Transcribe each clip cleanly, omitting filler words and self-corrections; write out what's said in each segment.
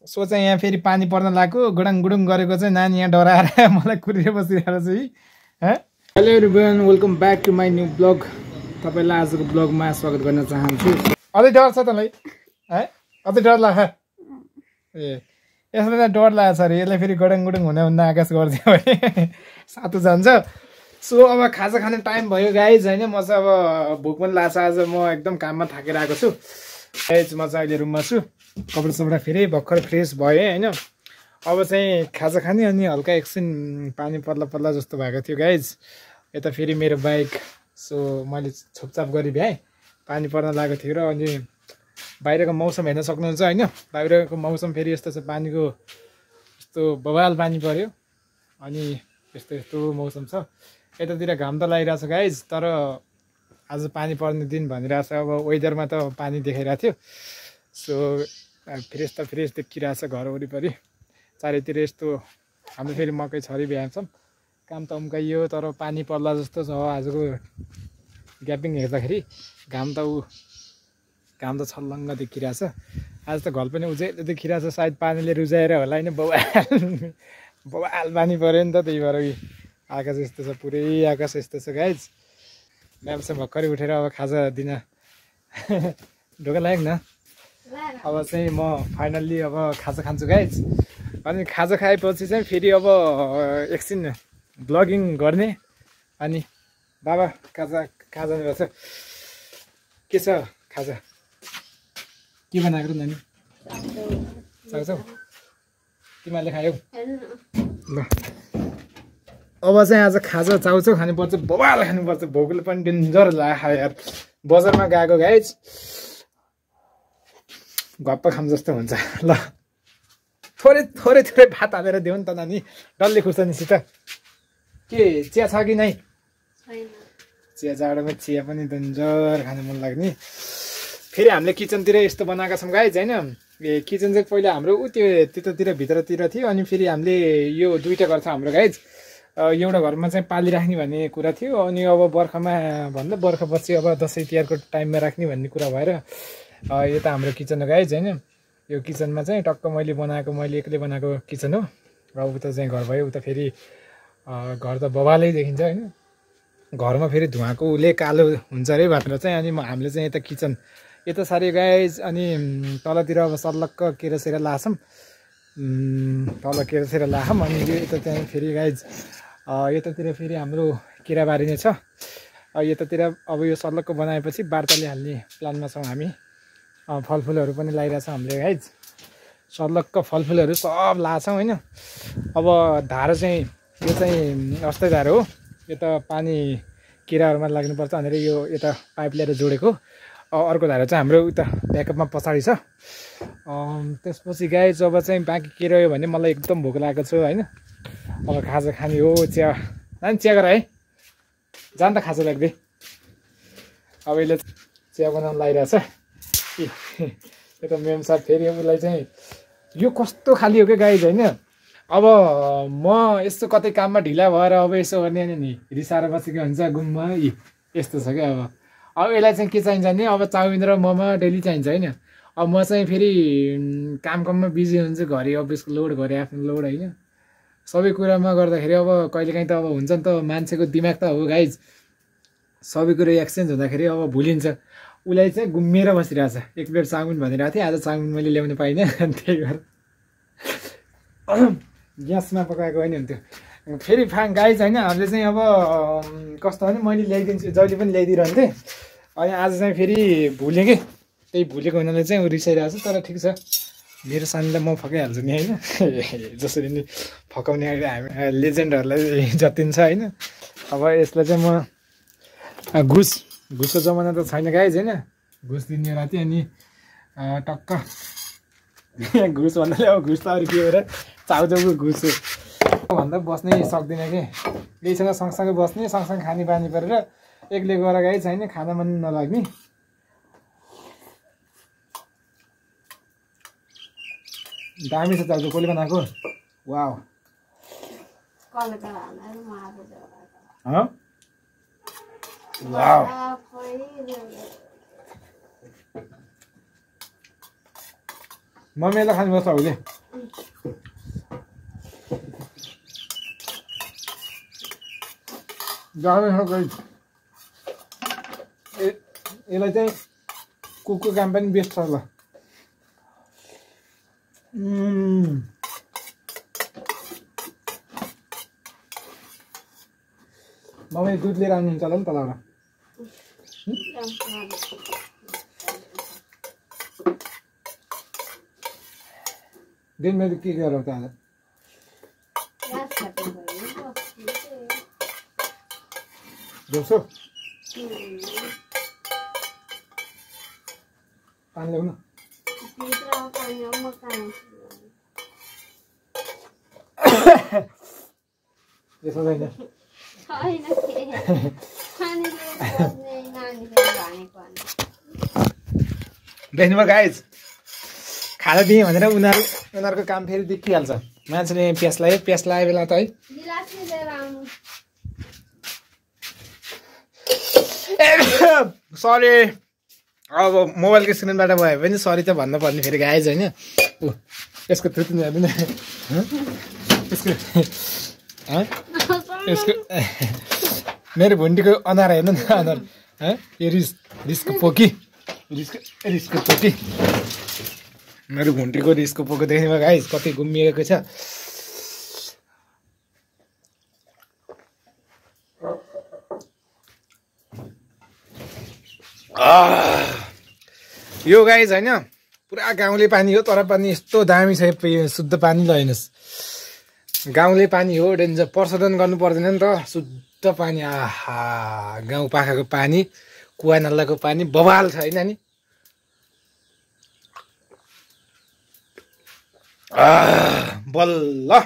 So चाहिँ यहाँ फेरि पानी पर्न लाग्यो गुडुङ गुडुङ गरेको चाहिँ नानी यहाँ डराएर मलाई कुरेर बसिरहेको छ है। Hello everyone, welcome back to my new blog. तपाईँलाई आजको ब्लगमा स्वागत गर्न चाहन्छु। अझै डर छ तँलाई है? अझै डर लाग्छ ए? यसले त डर लाग्छ अरे, यसले फेरि गुडुङ गुडुङ हुँदा हुँदा आकाश गरिदियो भने सातो जान्छ। सो अब खाजा खाने टाइम भयो गाइज होइन। म चाहिँ अब भोक पनि लाग्छ, आज म एकदम काममा थाकेर आएको छु गाइज। म चाहिँ अहिले रुममा छु, कपडा सपडा फेरि भर्खर फ्रेस भएँ होइन। अब चाहिँ खाजा खाने अनि हल्का एकछिन पानी पर्ला पर्ला जस्तो भएको थियो गाइज। यता फेरि मेरो बाइक सो मैले छोपछाप गरी भ्याएँ, पानी पर्न लागेको थियो र अनि बाहिरको मौसम हेर्न सक्नुहुन्छ होइन। बाहिरको मौसम फेरि यस्तो छ, पानीको यस्तो बवाल पानी पऱ्यो अनि यस्तो यस्तो मौसम छ। यतातिर घाम त लागिरहेको छ गाइज, तर आज पानी पर्ने दिन भनिरहेको छ। अब वेदरमा त पानी देखाइरहेको थियो। सो फ्रेस त फ्रेस देखिरहेको छ घर वरिपरि चारैतिर। यस्तो हाम्रो फेरि मकै छरी भ्याउँछौँ, काम त उम्काइयो तर पानी पर्ला जस्तो छ। आजको ग्यापिङ हेर्दाखेरि घाम त छल्लङ्ग देखिरहेछ। आज त घर पनि उज्यालो देखिरहेछ, सायद पानीले रुजाएर होला होइन। बवाल पानी पऱ्यो नि त, त्यही भएर आकाश यस्तो छ, पुरै आकाश यस्तो छ गाइज। म्याम चाहिँ भर्खरै उठेर अब खाजा दिन ढोका लाग्यो न। अब चाहिँ म फाइनल्ली अब खाजा खान्छु गाइज। अनि खाजा खाएपछि चाहिँ फेरि अब एकछिन ब्लगिङ गर्ने। अनि बाबा खाजा जानुपर्छ। के छ खाजा? के बनाएको नानी? चाउचाउ तिमीहरूले खायौ ल। अब चाहिँ आज खाजा चाउचाउ खानुपर्छ, बवाल खानुपर्छ। भोकले पनि डेन्जर लाग्यो यार। बजारमा गएको गाइज, गप्प खाम जस्तो हुन्छ ल। थोरै थोरै थोरै भात हालेर देऊ नि त नानी, डल्ले खुर्सानीसित। के चिया छ कि नै? चिया जाडोमा चिया पनि डेन्जर खानु मन लाग्ने। फेरि हामीले किचनतिर यस्तो बनाएका छौँ गाइज होइन। किचन चाहिँ पहिला हाम्रो त्यतातिर भित्रतिर थियो, अनि फेरि हामीले यो दुईवटा घर छ हाम्रो गाइज। एउटा घरमा चाहिँ पालिराख्ने भन्ने कुरा थियो, अनि अब बर्खामा भन्दा बर्खापछि अब दसैँ तिहारको टाइममा राख्ने भन्ने कुरा भएर यो त हाम्रो किचन हो गाइज होइन। यो किचनमा चाहिँ टक्क मैले एक्लै बनाएको किचन हो। र उता चाहिँ घर भयो, उता फेरि घर त बवालै देखिन्छ होइन। घरमा फेरि धुवाको उसले कालो हुन्छ अरे भनेर चाहिँ अनि हामीले चाहिँ यता किचन यता साह्रै गाइज। अनि तलतिर अब सल्लक्क केरासेरा लाछौँ, तल केरासेरा लाखौँ। अनि यता चाहिँ फेरि गाइज यतातिर फेरि हाम्रो केराबारी नै छ। यतातिर अब यो सल्लक्क बनाएपछि बार्ताले हाल्ने प्लानमा छौँ हामी। फलफुलहरू पनि लगाइरहेछ हामीले गाइज। सल्लक्क फलफुलहरू सब लाछौँ होइन। अब धारो चाहिँ यो चाहिँ अस्ति धारो हो, यो त पानी किराहरूमा लाग्नुपर्छ भनेर यो यता पाइप ल्याएर जोडेको। अर्को धारो चाहिँ हाम्रो उता ब्याकअपमा पछाडि छ। त्यसपछि गाइज अब चाहिँ बाँकी के रह्यो भने मलाई एकदम भोक लागेको छ होइन। अब खाजा खाने हो। चिया नानी चिया गर है, जान त खाजा लाग्दै। अब यसले चिया बनाउनु लागिरहेछ। यता मेम साहब फेरि उसलाई चाहिँ यो कस्तो खाली हो क्या गाइज होइन। अब म यस्तो कतै काममा ढिला भएर अब यसो गर्ने नि रिसाएर बसेको हुन्छ गुम्बा यस्तो छ क्या। अब यसलाई चाहिँ के चाहिन्छ भने अब चाउमिन र मोमो डेली चाहिन्छ होइन। अब म चाहिँ फेरि काममा बिजी हुन्छु, घरि अफिसको लोड, घरि आफ्नो लोड होइन। सबै कुरामा गर्दाखेरि अब कहिलेकाहीँ त अब हुन्छ नि त, मान्छेको दिमाग त हो गाइज। सबै कुरो एक्सचेन्ज हुँदाखेरि अब भुलिन्छ। उसलाई चाहिँ घुमेर बसिरहेछ। एक प्लेट चाउमिन भनिरहेको थिएँ, आज चाउमिन मैले ल्याउनु पाइनँ, त्यही भएर ग्यासमा पकाएको होइन हुन्थ्यो। फेरि गाइज होइन हामीले चाहिँ अब कस्तो भने मैले ल्याइदिन्छु, जहिले पनि ल्याइदिइरहन्थेँ। अनि आज चाहिँ फेरि भुलेँ कि, त्यही भुलेको हुनाले चाहिँ रिसाइरहेको छ। तर ठिक छ, मेरो सानीलाई म फकाइहाल्छु नि होइन। जसरी नि फकाउने हामी लेजेन्डहरूलाई जतिन्छ होइन। अब यसलाई चाहिँ म घुसको जमाना त छैन गाइज होइन। घुस दिने राति अनि टक्क घुस भन्नाले अब घुस त अरू के भएर चाउचाउको घुस भन्दा बस्नै सक्दिनँ कि। यहीसँग सँगसँगै बस्ने, सँगसँगै खाने बानी परेर एक्लै गएर गाइज छैन, खाना मन नलाग्ने। दामी छ चाउचाउ, कसले बनाएको? Wow wow. मम्मीलाई खानुपर्छ अहिले यसलाई चाहिँ कुकको काम पनि बेस्ट छ ल मम्मीले दुध लिएर आउनुहुन्छ होला नि तलबाट दिन मैले के गरौँ त आज दोस्रो पानी ल्याउन यसो छैन देख्नुभयो गाइज खाना दिएँ भनेर उनीहरूको काम फेरि देखिहाल्छ मान्छेले प्यास लाग्यो बेला त है सरी अब मोबाइलको स्क्रिनबाट भयो भने सरी त भन्नुपर्ने फेरि गाइज होइन यसको थुत्नु हेर्दैन यसको मेरो भुन्डीको अनुहार हेर्नु न अनुहार यो रिसको पोकी रिसको पोकी मेरो भुन्डीको रिसको पोको देख्नुभयो गाइज कति घुमिएको छ यो गाइज होइन पुरा गाउँले पानी हो तर पनि यस्तो दामी छ शुद्ध पानी ल हेर्नुहोस् गाउँले पानी हो डेन्जर प्रशोधन गर्नु पर्दैन नि त शुद्ध पानी आहा गाउँ पाखाको पानी कुवा नालाको पानी बवाल छ होइन नि बल्ल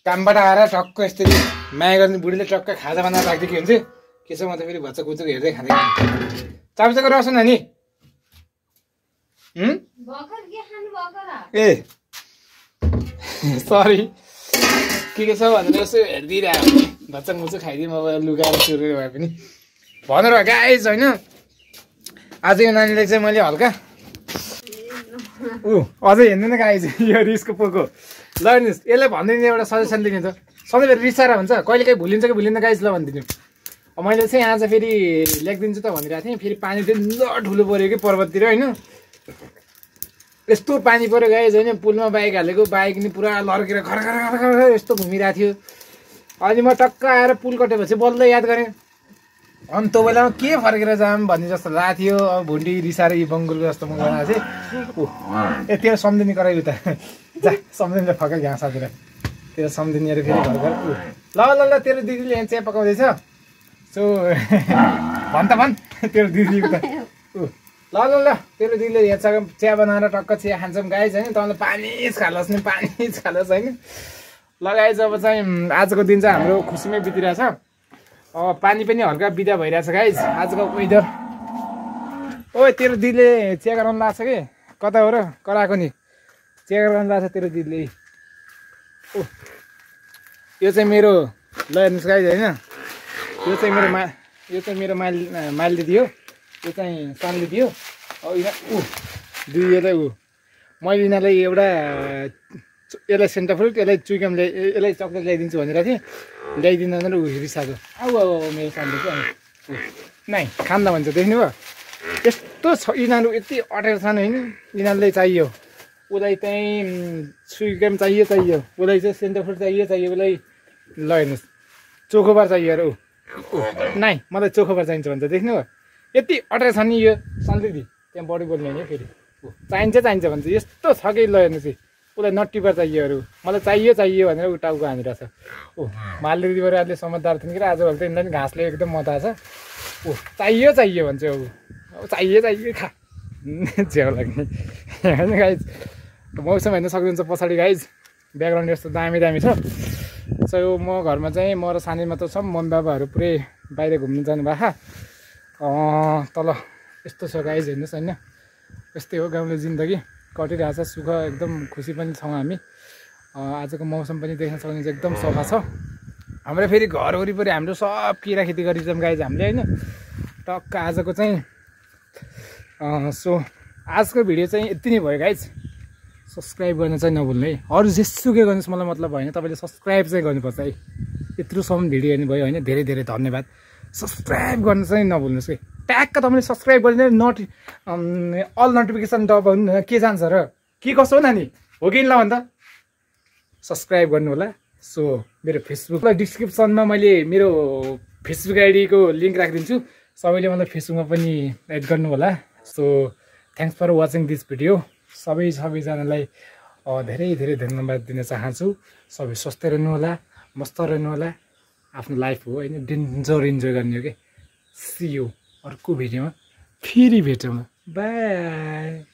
कामबाट आएर टक्क यसरी माया गर्ने बुढीले टक्क खाजा बनाएर राखिदिएको हुन्छ के छ म त फेरि भच्चा कुचुक हेर्दै खाँदै चाप्चाको रस नानी ए सरी के छ भनेर यसो हेरिदिइरहेको भच्चा मुचुक खाइदिउँ अब लुगाएर सुरु भए पनि भनेर गाइज होइन आज यो नानीलाई चाहिँ मैले हल्का अझै हेर्दैन गाइज यो रिसको पोको ल हेर्नुहोस् यसलाई भनिदिनु एउटा सजेसन दिने त सधैँ रिसाएर हुन्छ कहिले काहीँ भुलिन्छ कि भुलिन्न गाइज ल भनिदिनु मैले चाहिँ आज फेरि लेखिदिन्छु त भनिरहेको थिएँ फेरि पानी डेन्जर ठुलो पऱ्यो कि पर्वततिर होइन यस्तो पानी पऱ्यो गाइज होइन पुलमा बाइक हालेको बाइक नि पुरा लड्केर खर यस्तो घुमिरहेको थियो अनि म टक्क आएर पुल कटेपछि बल्ल याद गरेँ अनि त्यो बेलामा के फर्केर जाऊँ भन्ने जस्तो लागेको थियो अब भुन्डी रिसाएर यी बङ्गुलको जस्तो म गएर चाहिँ त्यो सम्झिने कराइ उता जा सम्झिने फर्केर घाँस साथेर त्यो सम्झिनेहरू फेरि घर ल ल ल तेरो दिदीले यहाँ चिया पकाउँदैछ सो भन् त भन् तेरो दिदीको त ल ल ल तेरो दिदीले यहाँ चिया बनाएर टक्क चिया खान्छौँ गाइज होइन तपाईँले पानी खालोस् नि पानी खालोस् होइन ल गाइज अब चाहिँ आजको दिन चाहिँ हाम्रो खुसीमै बितिरहेछ पानी पनि हल्का बिदा भइरहेछ गाइज आजको वेदर ओ तेरो दिदीले चिया गराउनु लाग्छ कि कता हो र कराएको नि चिया गराउनु लाग्छ तेरो दिदीले ओ यो चाहिँ मेरो ल हेर्नुहोस् गाइज होइन यो चाहिँ मेरो माइल दिदी हो यो चाहिँ सान दिदी हो दुई यसलाई मैले यिनीहरूलाई एउटा यसलाई सेन्टा फ्रुट यसलाई चुइकम यसलाई चक्लेट ल्याइदिन्छु भनेर थिएँ ल्याइदिनु भनेर रिसाएको मेरो सानले चाहिँ नाइ खान्दा भन्छ देख्नुभयो यस्तो छ यिनीहरू यति अटेर छन् होइन यिनीहरूलाई चाहियो उसलाई चाहिँ चुइकम चाहियो उसलाई चाहिँ सेन्टा फ्रुट चाहियो उसलाई ल हेर्नुहोस् चोखोबार चाहियो अरे नाइ मलाई चोखोबार चाहिन्छ भन्छ देख्नुभयो यति अटेर छ नि यो सन्दिदी त्यहाँ बडी बोल्ने होइन फेरि चाहिन्छ भन्छ यस्तो छ कि ल हेर्नुहोस् उसलाई नट्टीबार चाहियो अरू मलाई चाहियो भनेर ऊ टाउको हानिरहेछ मालले दिदीबाट अहिले समझदार थिइन् कि आजभोलि त यिनीलाई घाँसले एकदम मता छ चाहियो भन्छ अब चाहियो खा झ्याउ लाग्ने होइन गाइज मौसम हेर्न सक्नुहुन्छ पछाडि गाइज ब्याकग्राउन्ड यस्तो दामी छ सो म घरमा चाहिँ म र सानी मात्र छौँ मम्मी बाबाहरू पुरै बाहिर घुम्नु जानुभएको तल यस्तो छ गाइज हेर्नुहोस् होइन यस्तै हो गाउँले जिन्दगी कटिरहेछ सुख एकदम खुसी पनि छौँ हामी आजको मौसम पनि देख्न सक्नुहुन्छ एकदम सफा छ हाम्रो फेरि घर वरिपरि हाम्रो सब किरा खेती गरिन्छौँ गाइज हामीले होइन टक्क आजको चाहिँ सो आजको भिडियो चाहिँ यति नै भयो गाइज सब्सक्राइब गर्न चाहिँ नभुल्नु है। अरू जेसुकै गर्नुहोस् मलाई मतलब भएन, तपाईँले सब्सक्राइब चाहिँ गर्नुपर्छ है। यत्रोसम्म भिडियो हेर्नु भयो होइन, धेरै धेरै धन्यवाद। सब्सक्राइब गर्न चाहिँ नभुल्नुहोस् है। ट्याक्क तपाईँले सब्सक्राइब गरिदिनु, अल नोटिफिकेसन दबाउनु के जान्छ र के कसो हो नानी, हो कि ल भन्दा सब्सक्राइब गर्नु होला। सो मेरो फेसबुक डिस्क्रिप्सनमा मैले मेरो फेसबुक आइडीको लिङ्क राखिदिन्छु, सबैले मलाई फेसबुकमा पनि एड गर्नु होला। So thanks for watching this video. सबैजनालाई धेरै धेरै धन्यवाद दिन चाहन्छु। सबै स्वस्थ रहनु होला, मस्त रहनु होला। आफ्नो लाइफ हो होइन, डेन्जर इन्जोय गर्ने हो कि। सी यू अर्को भिडियोमा फेरि भेटौँ। बाई।